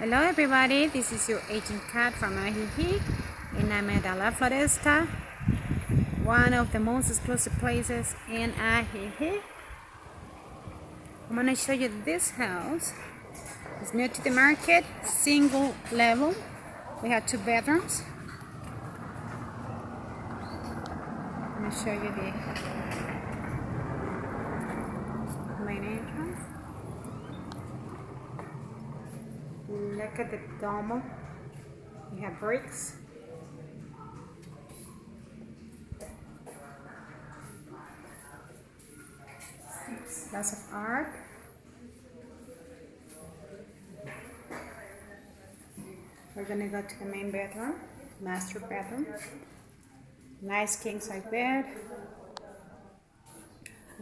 Hello everybody, this is your aging cat from AJIJIC and I'm at La Floresta, one of the most exclusive places in AJIJIC. I'm going to show you this house. It's new to the market, single level. We have 2 bedrooms. I'm going to show you the main entrance. Look at the domo. We have bricks. Lots of art. We're gonna go to the main bedroom, master bedroom. Nice king size bed.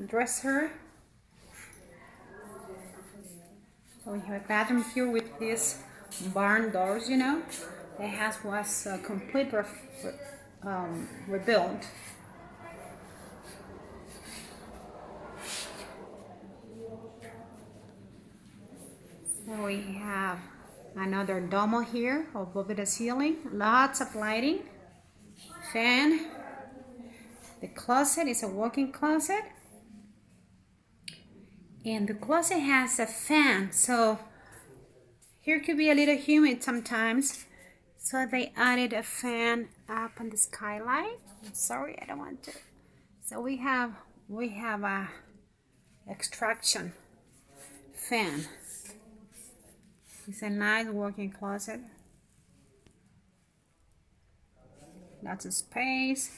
Dresser. We have a bathroom here with these barn doors, you know. The house was completely rebuilt. So we have another domo here above the ceiling. Lots of lighting. Fan. The closet is a walk-in closet. And the closet has a fan, so here could be a little humid sometimes. So they added a fan up on the skylight. I'm sorry, I don't want to. So we have a extraction fan. It's a nice working closet. Lots of space.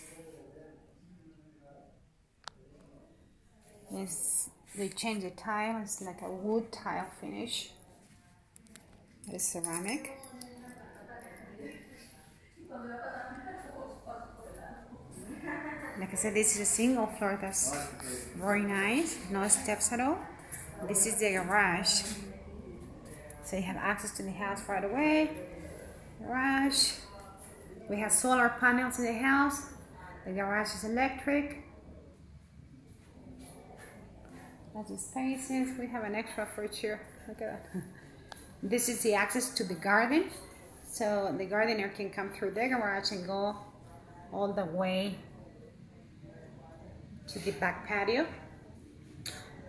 They changed the tile. It's like a wood tile finish. It's ceramic. Like I said, this is a single floor that's very nice. No steps at all. This is the garage. So you have access to the house right away. Garage. We have solar panels in the house. The garage is electric. Lots of spaces. We have an extra fridge here. Look at that. This is the access to the garden. So the gardener can come through the garage and go all the way to the back patio.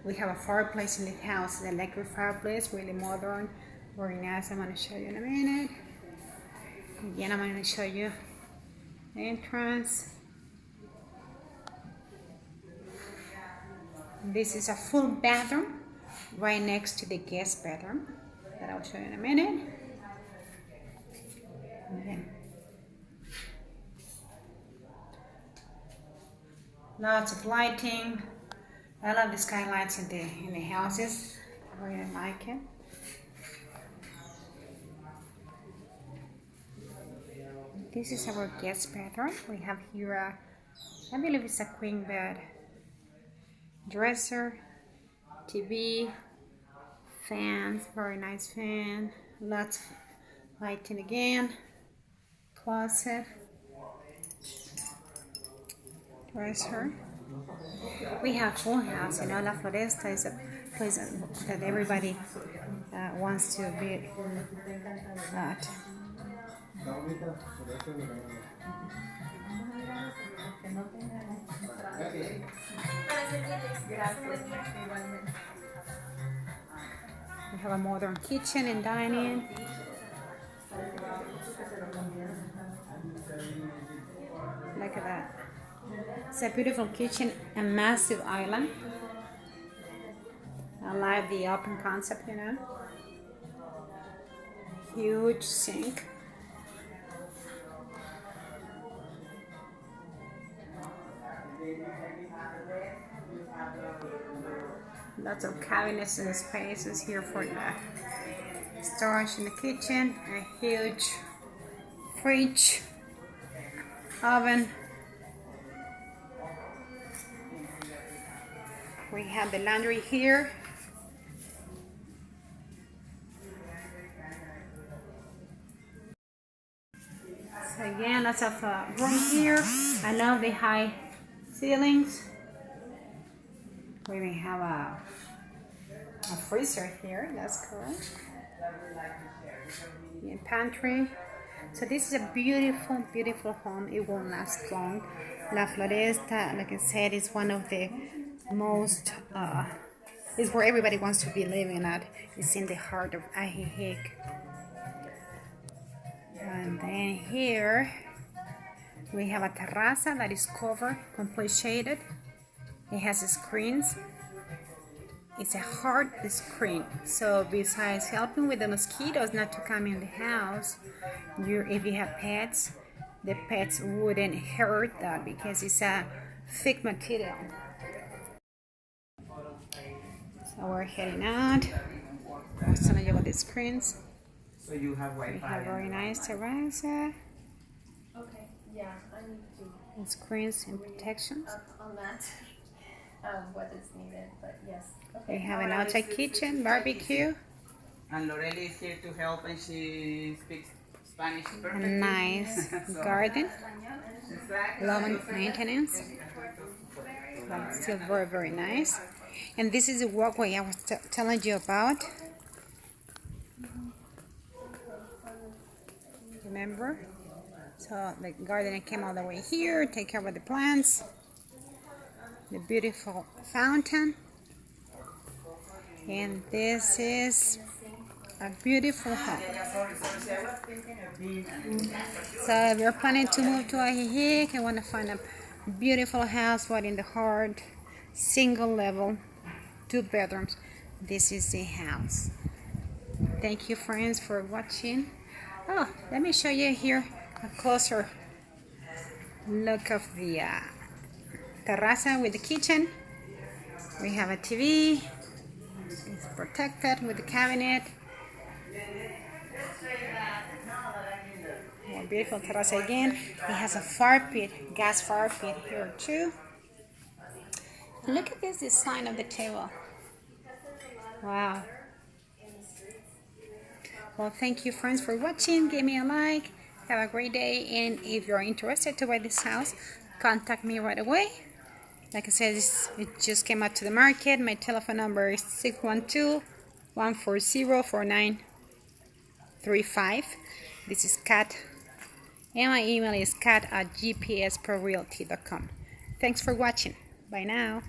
We have a fireplace in the house, the electric fireplace, really modern, very nice. I'm going to show you in a minute. Again, I'm going to show you the entrance. This is a full bathroom right next to the guest bedroom that I'll show you in a minute. Okay. Lots of lighting. I love the skylights in the houses. I really like it. This is our guest bedroom. We have here I believe it's a queen bed. Dresser, TV, fans, very nice fan, lots of lighting again, closet, dresser. We have full house, you know. La Floresta is a place that everybody wants to be at. We have a modern kitchen and dining. Look at that. It's a beautiful kitchen, a massive island. I like the open concept, you know. Huge sink. Lots of cabinets and spaces here for the storage in the kitchen. A huge fridge, oven. We have the laundry here. So again, lots of room here. I love the high ceilings. We may have a freezer here, that's cool. And pantry. So this is a beautiful, beautiful home. It won't last long. La Floresta, like I said, is one of the most, is where everybody wants to be living at. It's in the heart of AJIJIC. And then here we have a terraza that is covered, completely shaded. It has screens. It's a hard screen, so besides helping with the mosquitoes not to come in the house, if you have pets, the pets wouldn't hurt that because it's a thick material. So we're heading out. I'm telling you about the screens. So you have Wi-Fi. We have very nice terraza. Okay, yeah, I need to And screens and protections. on that. What is needed, but yes. We Okay. have an outside kitchen, barbecue, And Loreli is here to help, and she speaks Spanish a perfectly. nice So, garden, exactly. low maintenance, but still very, very nice. And this is the walkway I was telling you about. Remember? So the garden came all the way here, take care of the plants. The beautiful fountain. And this is a beautiful home. So if you're planning to move to AJIJIC and want to find a beautiful house right in the heart, single level, 2 bedrooms, this is the house. Thank you, friends, for watching. Oh, let me show you here a closer look of the terraza with the kitchen. We have a TV. It's protected with the cabinet. More beautiful terraza again. It has a fire pit, gas fire pit here too. Look at this design of the table. Wow. Well, thank you, friends, for watching. Give me a like. Have a great day. And if you're interested to buy this house, contact me right away. Like I said, it just came out to the market. My telephone number is 612-140-4935. This is Kat. And my email is kat@gpsprorealty.com. Thanks for watching. Bye now.